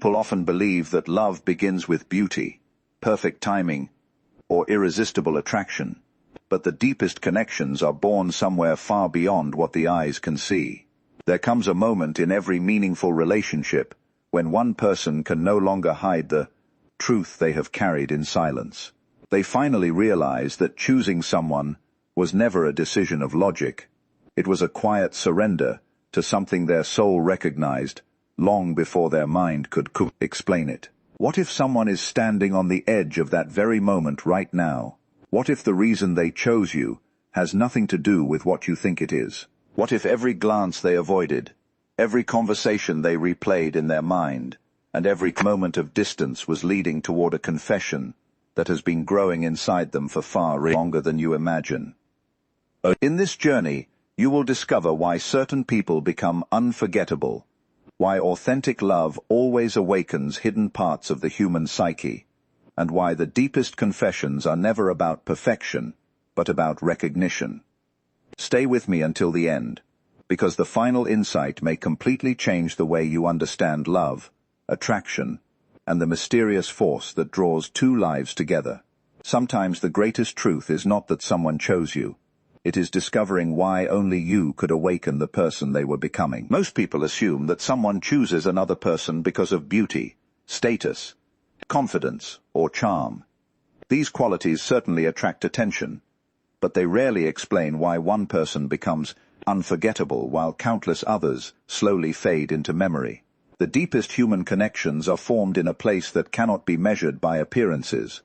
People often believe that love begins with beauty, perfect timing, or irresistible attraction, but the deepest connections are born somewhere far beyond what the eyes can see. There comes a moment in every meaningful relationship when one person can no longer hide the truth they have carried in silence. They finally realize that choosing someone was never a decision of logic. It was a quiet surrender to something their soul recognized long before their mind could explain it. What if someone is standing on the edge of that very moment right now? What if the reason they chose you has nothing to do with what you think it is? What if every glance they avoided, every conversation they replayed in their mind, and every moment of distance was leading toward a confession that has been growing inside them for far longer than you imagine? In this journey, you will discover why certain people become unforgettable, why authentic love always awakens hidden parts of the human psyche, and why the deepest confessions are never about perfection, but about recognition. Stay with me until the end, because the final insight may completely change the way you understand love, attraction, and the mysterious force that draws two lives together. Sometimes the greatest truth is not that someone chose you. It is discovering why only you could awaken the person they were becoming. Most people assume that someone chooses another person because of beauty, status, confidence, or charm. These qualities certainly attract attention, but they rarely explain why one person becomes unforgettable while countless others slowly fade into memory. The deepest human connections are formed in a place that cannot be measured by appearances.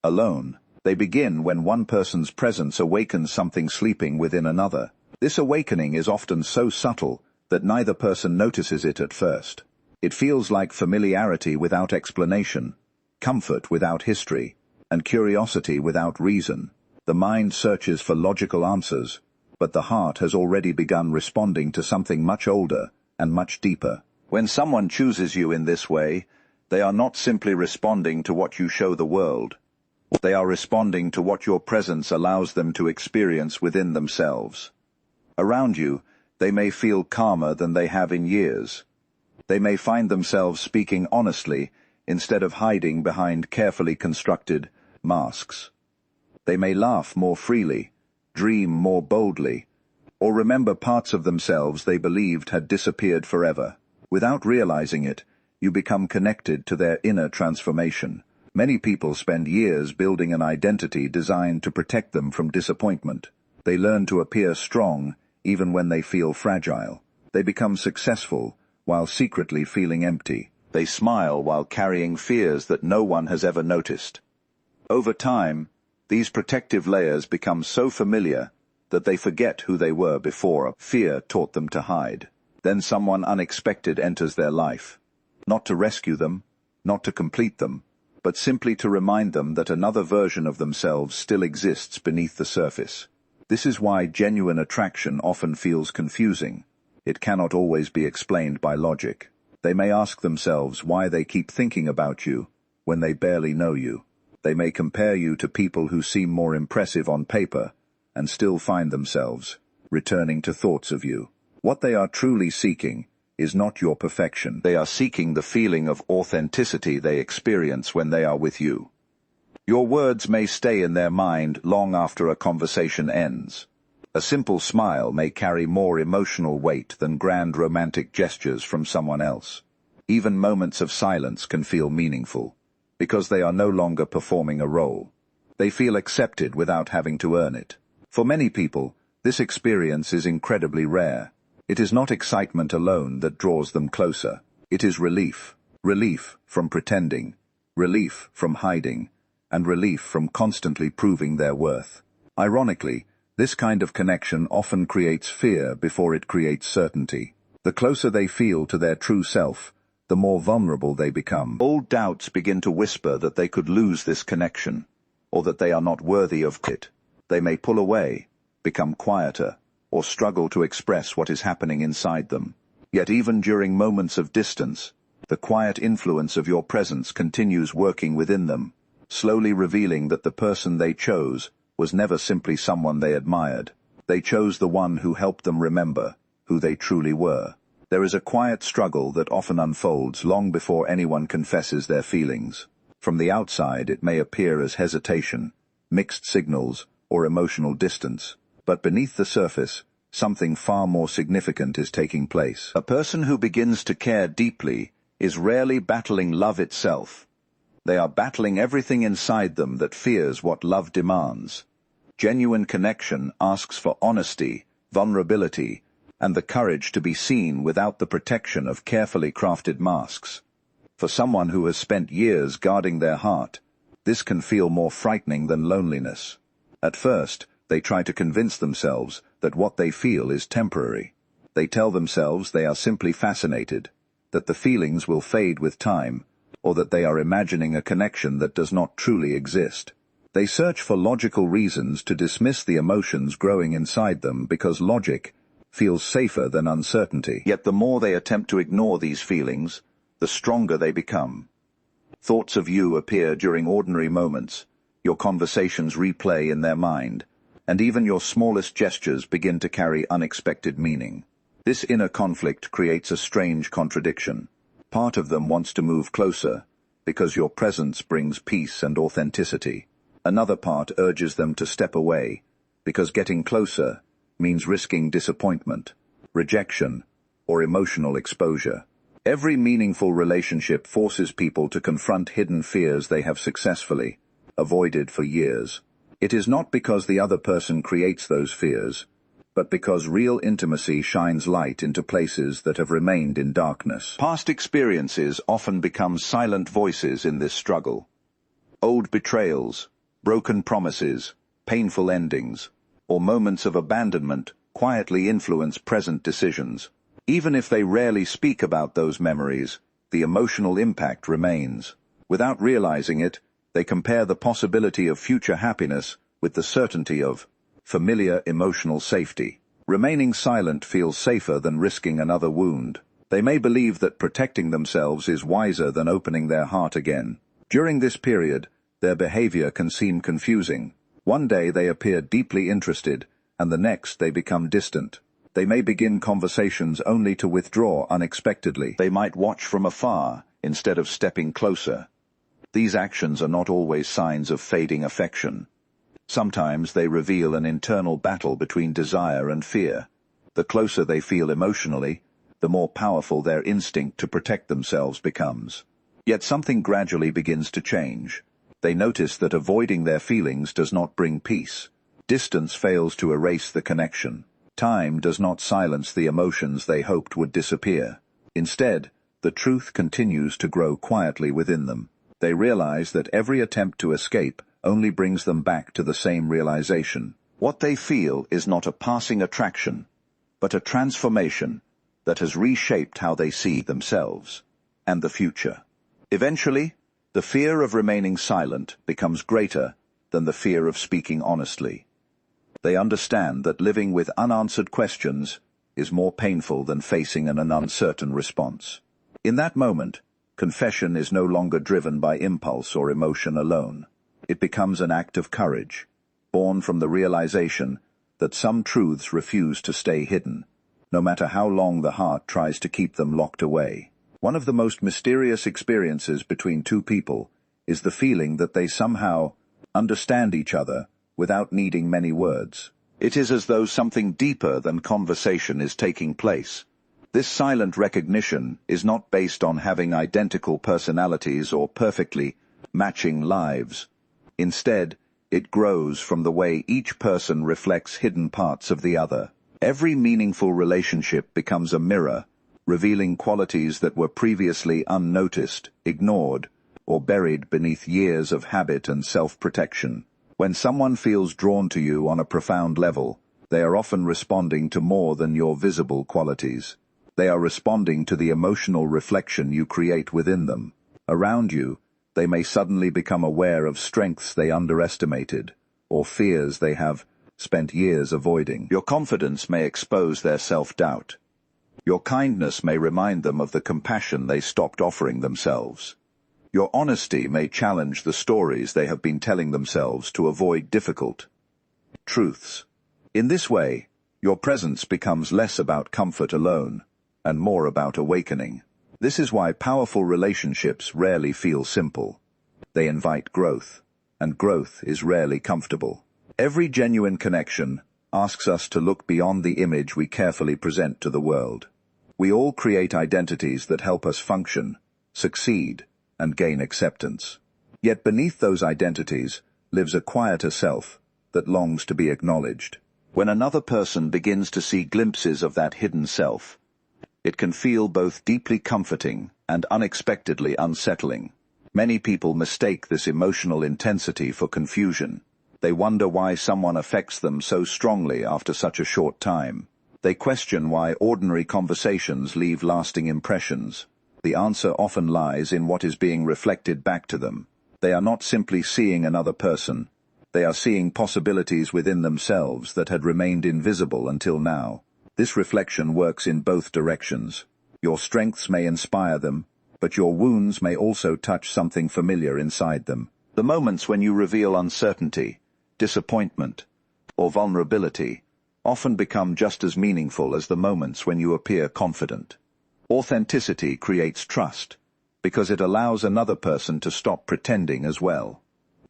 Alone, they begin when one person's presence awakens something sleeping within another. This awakening is often so subtle that neither person notices it at first. It feels like familiarity without explanation, comfort without history, and curiosity without reason. The mind searches for logical answers, but the heart has already begun responding to something much older and much deeper. When someone chooses you in this way, they are not simply responding to what you show the world. They are responding to what your presence allows them to experience within themselves. Around you, they may feel calmer than they have in years. They may find themselves speaking honestly instead of hiding behind carefully constructed masks. They may laugh more freely, dream more boldly, or remember parts of themselves they believed had disappeared forever. Without realizing it, you become connected to their inner transformation. Many people spend years building an identity designed to protect them from disappointment. They learn to appear strong even when they feel fragile. They become successful while secretly feeling empty. They smile while carrying fears that no one has ever noticed. Over time, these protective layers become so familiar that they forget who they were before fear taught them to hide. Then someone unexpected enters their life, not to rescue them, not to complete them, but simply to remind them that another version of themselves still exists beneath the surface. This is why genuine attraction often feels confusing. It cannot always be explained by logic. They may ask themselves why they keep thinking about you when they barely know you. They may compare you to people who seem more impressive on paper and still find themselves returning to thoughts of you. What they are truly seeking is not your perfection. They are seeking the feeling of authenticity they experience when they are with you. Your words may stay in their mind long after a conversation ends. A simple smile may carry more emotional weight than grand romantic gestures from someone else. Even moments of silence can feel meaningful, because they are no longer performing a role. They feel accepted without having to earn it. For many people, this experience is incredibly rare. It is not excitement alone that draws them closer. It is relief. Relief from pretending, relief from hiding, and relief from constantly proving their worth. Ironically, this kind of connection often creates fear before it creates certainty. The closer they feel to their true self, the more vulnerable they become. Old doubts begin to whisper that they could lose this connection, or that they are not worthy of it. They may pull away, become quieter, or struggle to express what is happening inside them. Yet even during moments of distance, the quiet influence of your presence continues working within them, slowly revealing that the person they chose was never simply someone they admired. They chose the one who helped them remember who they truly were. There is a quiet struggle that often unfolds long before anyone confesses their feelings. From the outside, it may appear as hesitation, mixed signals, or emotional distance. But beneath the surface, something far more significant is taking place. A person who begins to care deeply is rarely battling love itself. They are battling everything inside them that fears what love demands. Genuine connection asks for honesty, vulnerability, and the courage to be seen without the protection of carefully crafted masks. For someone who has spent years guarding their heart, this can feel more frightening than loneliness. At first, they try to convince themselves that what they feel is temporary. They tell themselves they are simply fascinated, that the feelings will fade with time, or that they are imagining a connection that does not truly exist. They search for logical reasons to dismiss the emotions growing inside them because logic feels safer than uncertainty. Yet the more they attempt to ignore these feelings, the stronger they become. Thoughts of you appear during ordinary moments, your conversations replay in their mind, and even your smallest gestures begin to carry unexpected meaning. This inner conflict creates a strange contradiction. Part of them wants to move closer, because your presence brings peace and authenticity. Another part urges them to step away, because getting closer means risking disappointment, rejection, or emotional exposure. Every meaningful relationship forces people to confront hidden fears they have successfully avoided for years. It is not because the other person creates those fears, but because real intimacy shines light into places that have remained in darkness. Past experiences often become silent voices in this struggle. Old betrayals, broken promises, painful endings, or moments of abandonment quietly influence present decisions. Even if they rarely speak about those memories, the emotional impact remains. Without realizing it, they compare the possibility of future happiness with the certainty of familiar emotional safety. Remaining silent feels safer than risking another wound. They may believe that protecting themselves is wiser than opening their heart again. During this period, their behavior can seem confusing. One day they appear deeply interested, and the next they become distant. They may begin conversations only to withdraw unexpectedly. They might watch from afar instead of stepping closer. These actions are not always signs of fading affection. Sometimes they reveal an internal battle between desire and fear. The closer they feel emotionally, the more powerful their instinct to protect themselves becomes. Yet something gradually begins to change. They notice that avoiding their feelings does not bring peace. Distance fails to erase the connection. Time does not silence the emotions they hoped would disappear. Instead, the truth continues to grow quietly within them. They realize that every attempt to escape only brings them back to the same realization. What they feel is not a passing attraction, but a transformation that has reshaped how they see themselves and the future. Eventually, the fear of remaining silent becomes greater than the fear of speaking honestly. They understand that living with unanswered questions is more painful than facing an uncertain response. In that moment, confession is no longer driven by impulse or emotion alone. It becomes an act of courage, born from the realization that some truths refuse to stay hidden, no matter how long the heart tries to keep them locked away. One of the most mysterious experiences between two people is the feeling that they somehow understand each other without needing many words. It is as though something deeper than conversation is taking place. This silent recognition is not based on having identical personalities or perfectly matching lives. Instead, it grows from the way each person reflects hidden parts of the other. Every meaningful relationship becomes a mirror, revealing qualities that were previously unnoticed, ignored, or buried beneath years of habit and self-protection. When someone feels drawn to you on a profound level, they are often responding to more than your visible qualities. They are responding to the emotional reflection you create within them. Around you, they may suddenly become aware of strengths they underestimated, or fears they have spent years avoiding. Your confidence may expose their self-doubt. Your kindness may remind them of the compassion they stopped offering themselves. Your honesty may challenge the stories they have been telling themselves to avoid difficult truths. In this way, your presence becomes less about comfort alone and more about awakening. This is why powerful relationships rarely feel simple. They invite growth, and growth is rarely comfortable. Every genuine connection asks us to look beyond the image we carefully present to the world. We all create identities that help us function, succeed, and gain acceptance. Yet beneath those identities lives a quieter self that longs to be acknowledged. When another person begins to see glimpses of that hidden self, it can feel both deeply comforting and unexpectedly unsettling. Many people mistake this emotional intensity for confusion. They wonder why someone affects them so strongly after such a short time. They question why ordinary conversations leave lasting impressions. The answer often lies in what is being reflected back to them. They are not simply seeing another person. They are seeing possibilities within themselves that had remained invisible until now. This reflection works in both directions. Your strengths may inspire them, but your wounds may also touch something familiar inside them. The moments when you reveal uncertainty, disappointment, or vulnerability often become just as meaningful as the moments when you appear confident. Authenticity creates trust, because it allows another person to stop pretending as well.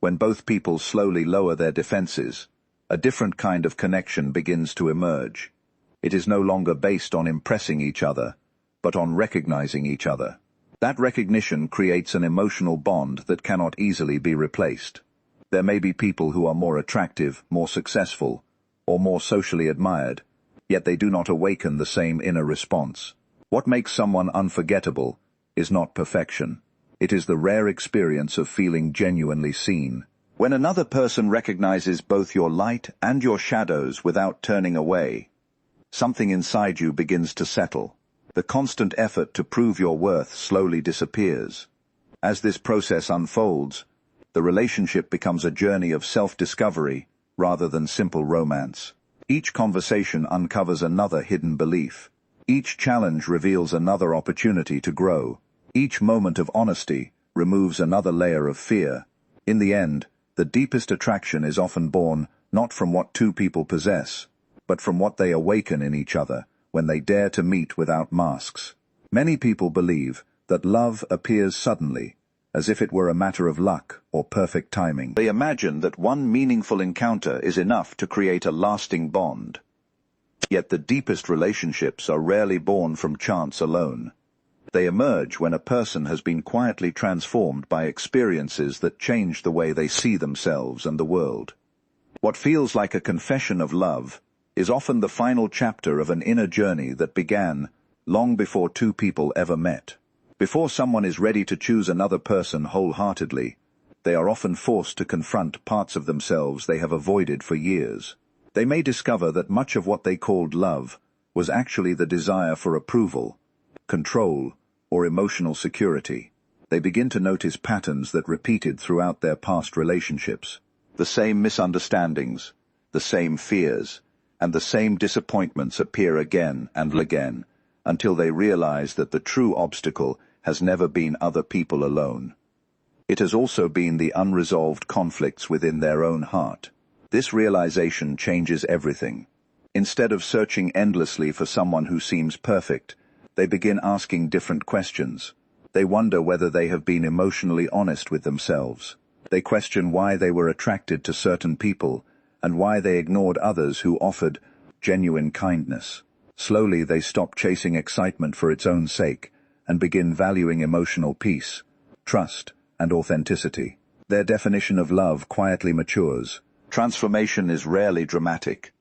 When both people slowly lower their defenses, a different kind of connection begins to emerge. It is no longer based on impressing each other, but on recognizing each other. That recognition creates an emotional bond that cannot easily be replaced. There may be people who are more attractive, more successful, or more socially admired, yet they do not awaken the same inner response. What makes someone unforgettable is not perfection. It is the rare experience of feeling genuinely seen. When another person recognizes both your light and your shadows without turning away, something inside you begins to settle. The constant effort to prove your worth slowly disappears. As this process unfolds, the relationship becomes a journey of self-discovery rather than simple romance. Each conversation uncovers another hidden belief. Each challenge reveals another opportunity to grow. Each moment of honesty removes another layer of fear. In the end, the deepest attraction is often born not from what two people possess, but from what they awaken in each other when they dare to meet without masks. Many people believe that love appears suddenly, as if it were a matter of luck or perfect timing. They imagine that one meaningful encounter is enough to create a lasting bond. Yet the deepest relationships are rarely born from chance alone. They emerge when a person has been quietly transformed by experiences that change the way they see themselves and the world. What feels like a confession of love is often the final chapter of an inner journey that began long before two people ever met. Before someone is ready to choose another person wholeheartedly, they are often forced to confront parts of themselves they have avoided for years. They may discover that much of what they called love was actually the desire for approval, control, or emotional security. They begin to notice patterns that repeated throughout their past relationships. The same misunderstandings, the same fears, and the same disappointments appear again and again, until they realize that the true obstacle has never been other people alone. It has also been the unresolved conflicts within their own heart. This realization changes everything. Instead of searching endlessly for someone who seems perfect, they begin asking different questions. They wonder whether they have been emotionally honest with themselves. They question why they were attracted to certain people and why they ignored others who offered genuine kindness. Slowly they stop chasing excitement for its own sake and begin valuing emotional peace, trust, and authenticity. Their definition of love quietly matures. Transformation is rarely dramatic.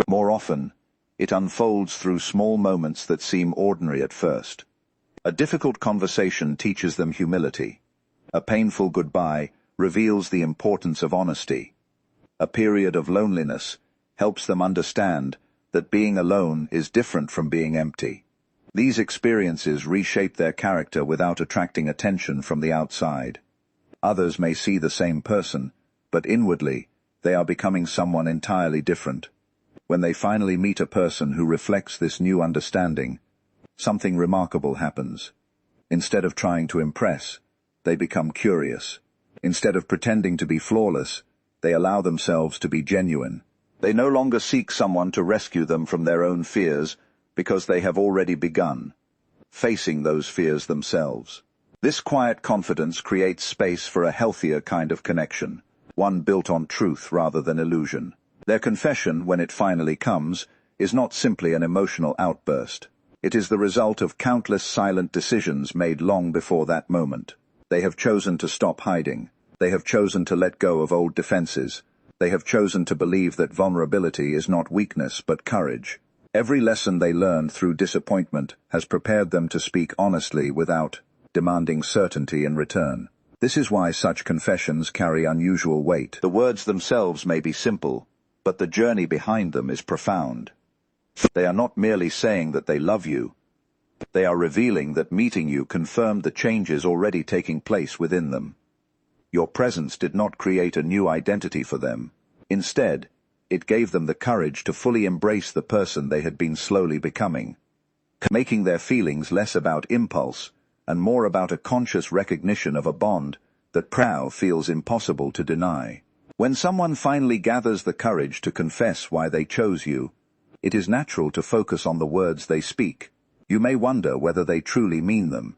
More often, it unfolds through small moments that seem ordinary at first. A difficult conversation teaches them humility. A painful goodbye reveals the importance of honesty. A period of loneliness helps them understand that being alone is different from being empty. These experiences reshape their character without attracting attention from the outside. Others may see the same person, but inwardly, they are becoming someone entirely different. When they finally meet a person who reflects this new understanding, something remarkable happens. Instead of trying to impress, they become curious. Instead of pretending to be flawless, they allow themselves to be genuine. They no longer seek someone to rescue them from their own fears, because they have already begun facing those fears themselves. This quiet confidence creates space for a healthier kind of connection, one built on truth rather than illusion. Their confession, when it finally comes, is not simply an emotional outburst. It is the result of countless silent decisions made long before that moment. They have chosen to stop hiding. They have chosen to let go of old defenses. They have chosen to believe that vulnerability is not weakness but courage. Every lesson they learned through disappointment has prepared them to speak honestly without demanding certainty in return. This is why such confessions carry unusual weight. The words themselves may be simple, but the journey behind them is profound. They are not merely saying that they love you. They are revealing that meeting you confirmed the changes already taking place within them. Your presence did not create a new identity for them. Instead, it gave them the courage to fully embrace the person they had been slowly becoming, making their feelings less about impulse and more about a conscious recognition of a bond that now feels impossible to deny. When someone finally gathers the courage to confess why they chose you, it is natural to focus on the words they speak. You may wonder whether they truly mean them,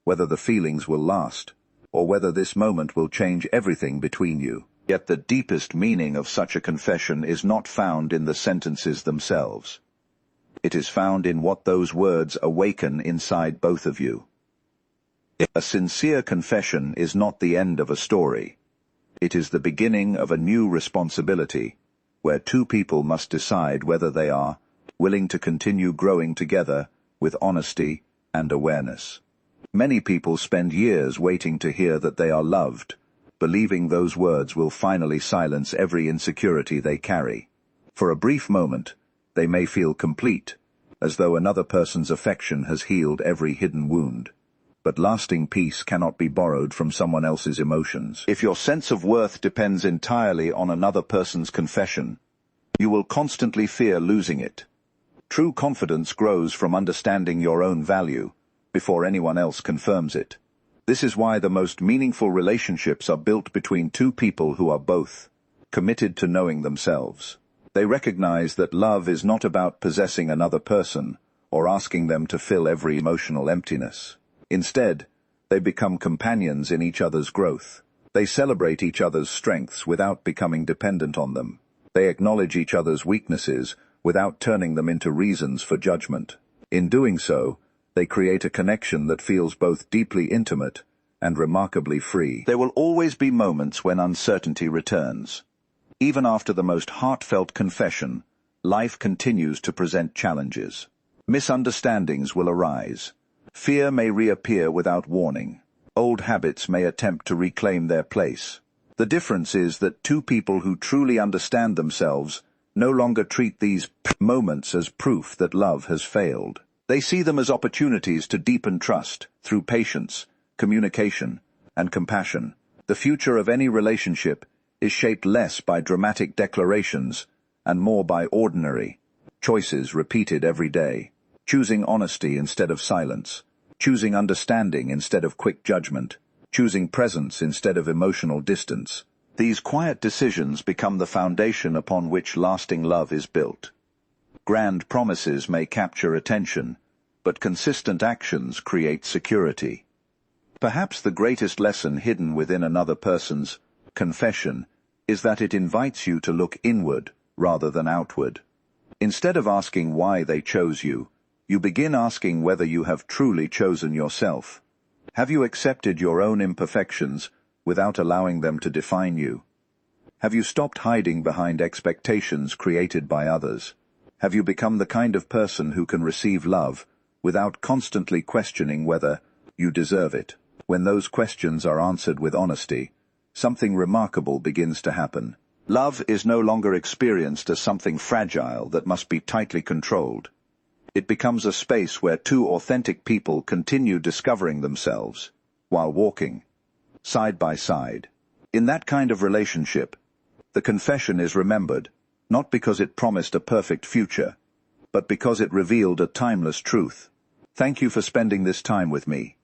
whether the feelings will last, or whether this moment will change everything between you. Yet the deepest meaning of such a confession is not found in the sentences themselves. It is found in what those words awaken inside both of you. A sincere confession is not the end of a story. It is the beginning of a new responsibility, where two people must decide whether they are willing to continue growing together with honesty and awareness. Many people spend years waiting to hear that they are loved, believing those words will finally silence every insecurity they carry. For a brief moment, they may feel complete, as though another person's affection has healed every hidden wound. But lasting peace cannot be borrowed from someone else's emotions. If your sense of worth depends entirely on another person's confession, you will constantly fear losing it. True confidence grows from understanding your own value before anyone else confirms it. This is why the most meaningful relationships are built between two people who are both committed to knowing themselves. They recognize that love is not about possessing another person or asking them to fill every emotional emptiness. Instead, they become companions in each other's growth. They celebrate each other's strengths without becoming dependent on them. They acknowledge each other's weaknesses without turning them into reasons for judgment. In doing so, they create a connection that feels both deeply intimate and remarkably free. There will always be moments when uncertainty returns. Even after the most heartfelt confession, life continues to present challenges. Misunderstandings will arise. Fear may reappear without warning. Old habits may attempt to reclaim their place. The difference is that two people who truly understand themselves no longer treat these moments as proof that love has failed. They see them as opportunities to deepen trust through patience, communication, and compassion. The future of any relationship is shaped less by dramatic declarations and more by ordinary choices repeated every day. Choosing honesty instead of silence, choosing understanding instead of quick judgment, choosing presence instead of emotional distance. These quiet decisions become the foundation upon which lasting love is built. Grand promises may capture attention, but consistent actions create security. Perhaps the greatest lesson hidden within another person's confession is that it invites you to look inward rather than outward. Instead of asking why they chose you, you begin asking whether you have truly chosen yourself. Have you accepted your own imperfections without allowing them to define you? Have you stopped hiding behind expectations created by others? Have you become the kind of person who can receive love without constantly questioning whether you deserve it? When those questions are answered with honesty, something remarkable begins to happen. Love is no longer experienced as something fragile that must be tightly controlled. It becomes a space where two authentic people continue discovering themselves while walking side by side. In that kind of relationship, the confession is remembered, not because it promised a perfect future, but because it revealed a timeless truth. Thank you for spending this time with me.